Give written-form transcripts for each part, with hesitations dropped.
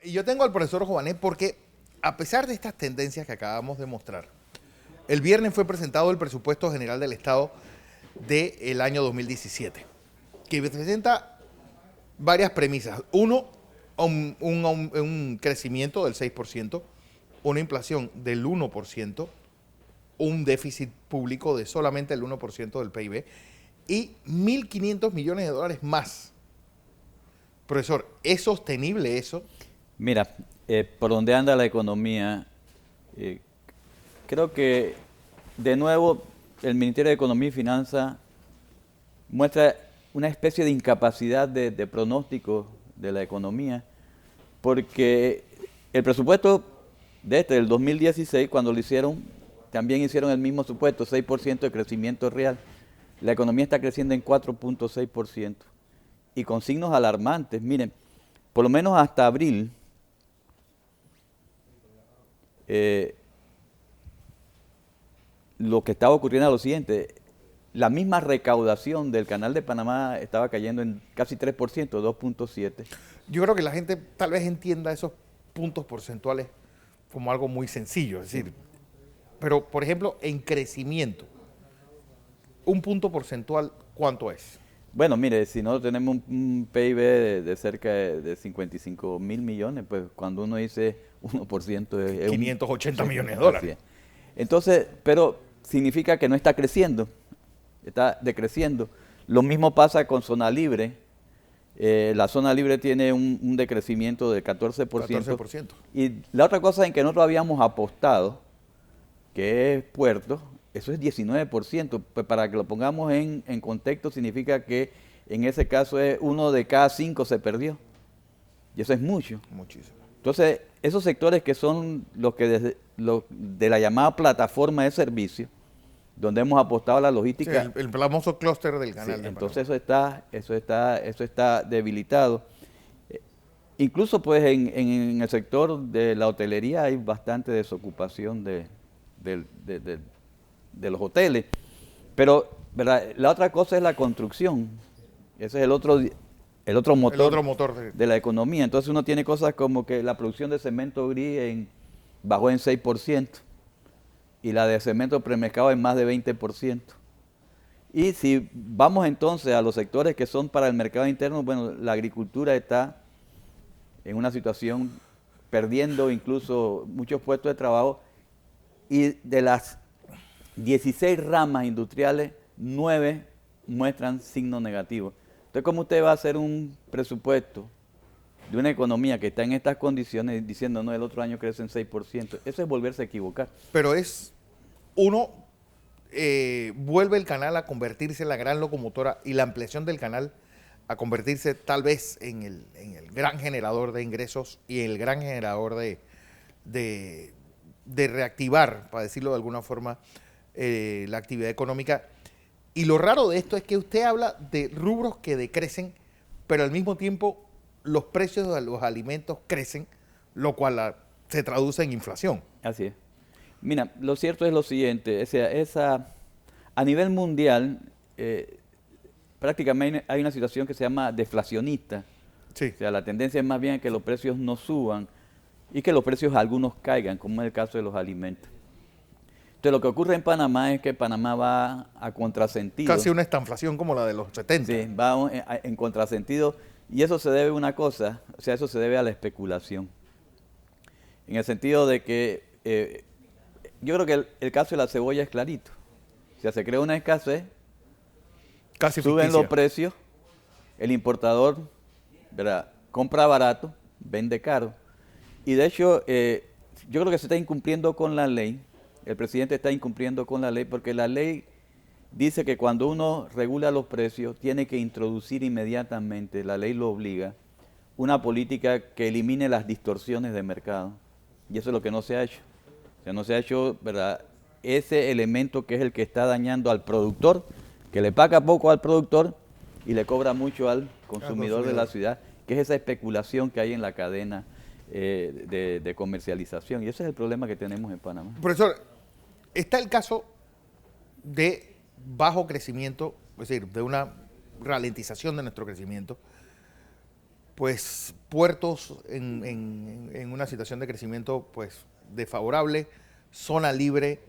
Y yo tengo al profesor Jovanet porque, a pesar de estas tendencias que acabamos de mostrar, el viernes fue presentado el presupuesto general del Estado del año 2017, que presenta varias premisas. Uno, un crecimiento del 6%, una inflación del 1%, un déficit público de solamente el 1% del PIB y 1.500 millones de dólares más. Profesor, ¿es sostenible eso? Mira, por donde anda la economía, eh, creo que de nuevo el Ministerio de Economía y Finanzas muestra una especie de incapacidad de pronóstico de la economía, porque el presupuesto del 2016, cuando lo hicieron, también hicieron el mismo supuesto, 6% de crecimiento real. La economía está creciendo en 4.6% y con signos alarmantes. Miren, por lo menos hasta abril, eh, lo que estaba ocurriendo era lo siguiente: la misma recaudación del Canal de Panamá estaba cayendo en casi 3%, 2.7%. Yo creo que la gente tal vez entienda esos puntos porcentuales como algo muy sencillo, es decir, pero por ejemplo, en crecimiento, un punto porcentual, ¿cuánto es? Bueno, mire, si no tenemos un PIB de cerca de 55.000 millones, pues cuando uno dice 1% es un... 580 Sí, millones de así dólares. es. Entonces, pero significa que no está creciendo, está decreciendo. Lo mismo pasa con zona libre. La zona libre tiene un decrecimiento del 14%. 14%. Y la otra cosa en que nosotros habíamos apostado, que es Puerto, eso es 19%. Pues para que lo pongamos en contexto, significa que en ese caso es 1 de cada 5 se perdió. Y eso es mucho. Muchísimo. Entonces, esos sectores que son los que de la llamada plataforma de servicio, donde hemos apostado a la Sí, logística, el famoso clúster del sí, canal de Panamá. entonces eso está debilitado. Eh, Incluso pues en el sector de la hotelería hay bastante desocupación del- de- de- de los hoteles. Pero, ¿verdad? La otra cosa es la construcción. Ese es el otro El otro motor motor de... de la economía. Entonces uno tiene cosas como que la producción de cemento gris bajó en 6% y la de cemento premezclado en más de 20%. Y si vamos entonces a los sectores que son para el mercado interno, bueno, la agricultura está en una situación perdiendo incluso muchos puestos de trabajo, y de las 16 ramas industriales, 9 muestran signos negativos. Entonces, ¿cómo usted va a hacer un presupuesto de una economía que está en estas condiciones diciendo, no, el otro año crece en 6%? Eso es volverse a equivocar. Pero es, uno vuelve el canal a convertirse en la gran locomotora y la ampliación del canal a convertirse tal vez en el gran generador de ingresos y el gran generador de, de reactivar, para decirlo de alguna forma, la actividad económica. Y lo raro de esto es que usted habla de rubros que decrecen, pero al mismo tiempo los precios de los alimentos crecen, lo cual se traduce en inflación. Así es. Mira, lo cierto es lo siguiente: a nivel mundial, prácticamente hay una situación que se llama deflacionista. Sí. O sea, la tendencia es más bien que los precios no suban y que los precios algunos caigan, como es el caso de los alimentos. Entonces, lo que ocurre en Panamá es que Panamá va a contrasentido. Casi una estanflación como la de los 70. Sí, va en contrasentido, y eso se debe a una cosa, o sea, eso se debe a la especulación. En el sentido de que yo creo que el caso de la cebolla es clarito. O sea, se crea una escasez, Casi suben los ficticia. precios, el importador, ¿verdad?, compra barato, vende caro. Y de hecho, yo creo que se está incumpliendo con la ley. El presidente está incumpliendo con la ley porque la ley dice que cuando uno regula los precios tiene que introducir inmediatamente, la ley lo obliga, una política que elimine las distorsiones de mercado. Y eso es lo que no se ha hecho. O sea, no se ha hecho, ¿verdad?, ese elemento que es el que está dañando al productor, que le paga poco al productor y le cobra mucho al consumidor de la ciudad, que es esa especulación que hay en la cadena de comercialización. Y ese es el problema que tenemos en Panamá. Profesor, está el caso de bajo crecimiento, es decir, de una ralentización de nuestro crecimiento, pues puertos en una situación de crecimiento pues desfavorable, zona libre,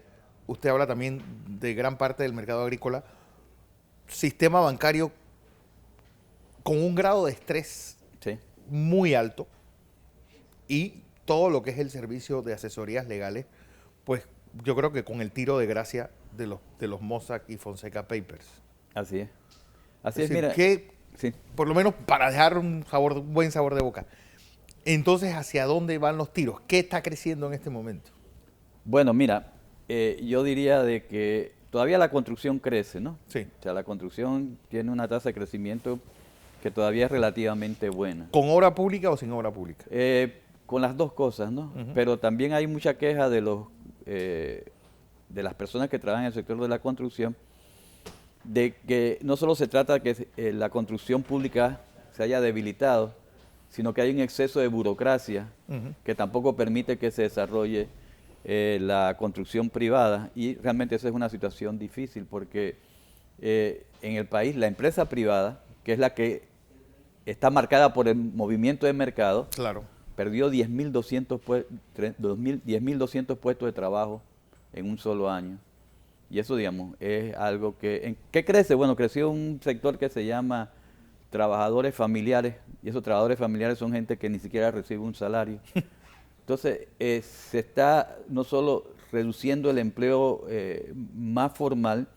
usted habla también de gran parte del mercado agrícola, sistema bancario con un grado de estrés Sí. muy alto y todo lo que es el servicio de asesorías legales, pues yo creo que con el tiro de gracia de los Mossack y Fonseca Papers. Así es. Así Es es, decir, mira. que Sí. por lo menos para dejar un buen sabor de boca. Entonces, ¿hacia dónde van los tiros? ¿Qué está creciendo en este momento? Bueno, mira, yo diría de que todavía la construcción crece, ¿no? Sí. O sea, la construcción tiene una tasa de crecimiento que todavía es relativamente buena. ¿Con obra pública o sin obra pública? Con las dos cosas, ¿no? Ujú. Pero también hay mucha queja de de las personas que trabajan en el sector de la construcción, de que no solo se trata de que la construcción pública se haya debilitado, sino que hay un exceso de burocracia Ujú. que tampoco permite que se desarrolle la construcción privada, y realmente esa es una situación difícil porque en el país la empresa privada, que es la que está marcada por el movimiento de mercado, Claro. perdió 10.200 puestos de trabajo en un solo año. Y eso, digamos, es algo que... ¿Qué crece? Bueno, creció un sector que se llama trabajadores familiares, y esos trabajadores familiares son gente que ni siquiera recibe un salario. Entonces, se está no solo reduciendo el empleo más formal,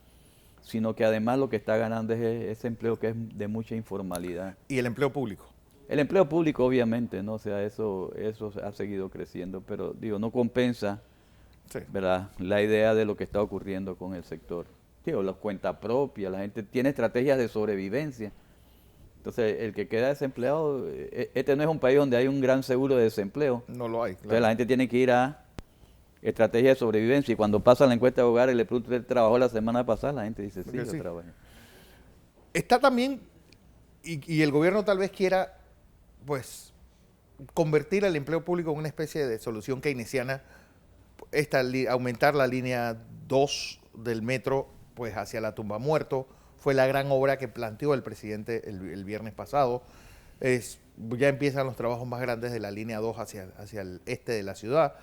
sino que además lo que está ganando es ese empleo que es de mucha informalidad. ¿Y el empleo público? El empleo público, obviamente, ¿no? O sea, eso ha seguido creciendo, pero digo, no compensa, Sí. ¿verdad?, la idea de lo que está ocurriendo con el sector. Digo, las cuentas propias, la gente tiene estrategias de sobrevivencia. Entonces, el que queda desempleado, este no es un país donde hay un gran seguro de desempleo. No lo hay. Entonces, Claro. la gente tiene que ir a estrategias de sobrevivencia, y cuando pasa la encuesta de hogares y le preguntan, ¿usted trabajó la semana pasada? La gente dice, sí, Porque yo sí. trabajé. Está también, y el gobierno tal vez quiera, pues, convertir el empleo público en una especie de solución keynesiana, aumentar la línea 2 del metro, pues, hacia la Tumba Muerto. Fue la gran obra que planteó el presidente el viernes pasado. Ya empiezan los trabajos más grandes de la línea 2 hacia el este de la ciudad.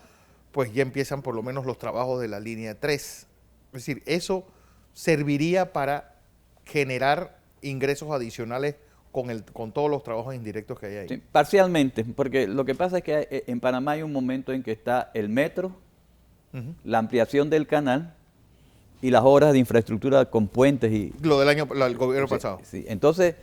Pues ya empiezan por lo menos los trabajos de la línea 3. Es decir, eso serviría para generar ingresos adicionales con todos los trabajos indirectos que hay ahí. Sí, parcialmente, porque lo que pasa es que en Panamá hay un momento en que está el metro, Ujú. la ampliación del canal y las obras de infraestructura con puentes y... Lo del gobierno pasado. Sí. Entonces,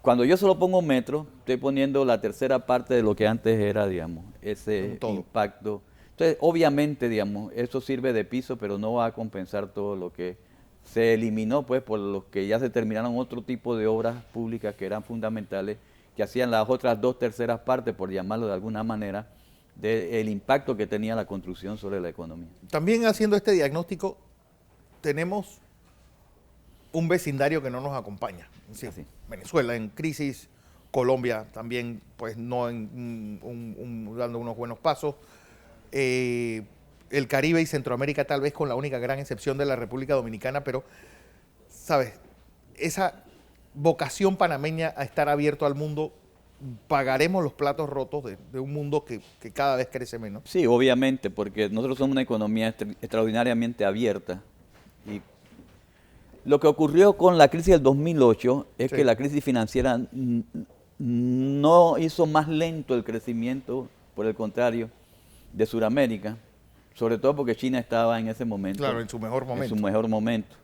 cuando yo solo pongo metro, estoy poniendo la tercera parte de lo que antes era, digamos, ese Un todo. impacto. Entonces, obviamente, digamos, eso sirve de piso, pero no va a compensar todo lo que se eliminó, pues, por los que ya se terminaron otro tipo de obras públicas que eran fundamentales, que hacían las otras 2/3 partes, por llamarlo de alguna manera, del impacto que tenía la construcción sobre la economía. También haciendo este diagnóstico, tenemos un vecindario que no nos acompaña. Es decir, Así. Venezuela en crisis, Colombia también, pues no dando unos buenos pasos. El Caribe y Centroamérica tal vez con la única gran excepción de la República Dominicana, pero, ¿sabes? Esa vocación panameña a estar abierto al mundo, pagaremos los platos rotos de un mundo que cada vez crece menos. Sí, obviamente, porque nosotros somos una economía extraordinariamente abierta. Y lo que ocurrió con la crisis del 2008 es Sí. que la crisis financiera no hizo más lento el crecimiento, por el contrario, de Sudamérica, sobre todo porque China estaba en ese momento, Claro, en su mejor en momento. su mejor momento.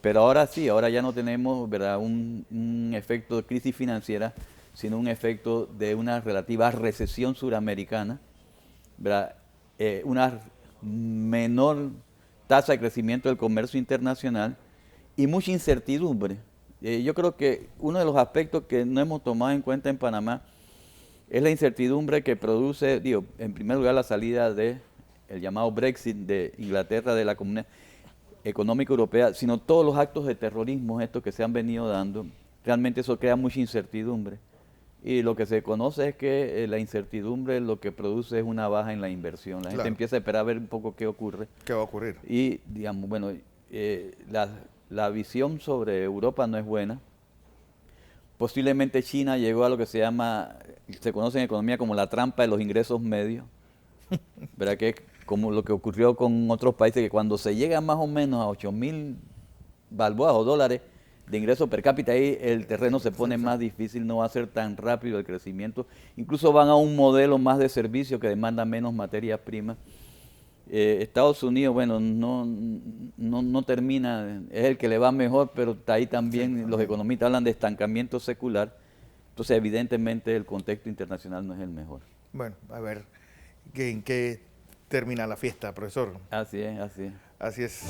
Pero ahora sí, ahora ya no tenemos, ¿verdad?, un efecto de crisis financiera, sino un efecto de una relativa recesión suramericana, ¿verdad? Una menor tasa de crecimiento del comercio internacional y mucha incertidumbre. Yo creo que uno de los aspectos que no hemos tomado en cuenta en Panamá es la incertidumbre que produce, digo, en primer lugar la salida del llamado Brexit de Inglaterra de la Comunidad Económica Europea, sino todos los actos de terrorismo estos que se han venido dando. Realmente eso crea mucha incertidumbre. Y lo que se conoce es que la incertidumbre lo que produce es una baja en la inversión. La gente Claro. empieza a esperar a ver un poco qué ocurre. ¿Qué va a ocurrir? Y, digamos, bueno, la visión sobre Europa no es buena, posiblemente China llegó a lo que se conoce en economía como la trampa de los ingresos medios, ¿verdad? Que es como lo que ocurrió con otros países, que cuando se llega más o menos a 8.000 balboas o dólares de ingreso per cápita, ahí el terreno se pone más difícil, no va a ser tan rápido el crecimiento. Incluso van a un modelo más de servicio que demanda menos materias primas. Estados Unidos, bueno, no termina, es el que le va mejor, pero está ahí también, los economistas hablan de estancamiento secular. Entonces, evidentemente, el contexto internacional no es el mejor. Bueno, a ver en qué termina la fiesta, profesor. Así es, así es. Así es.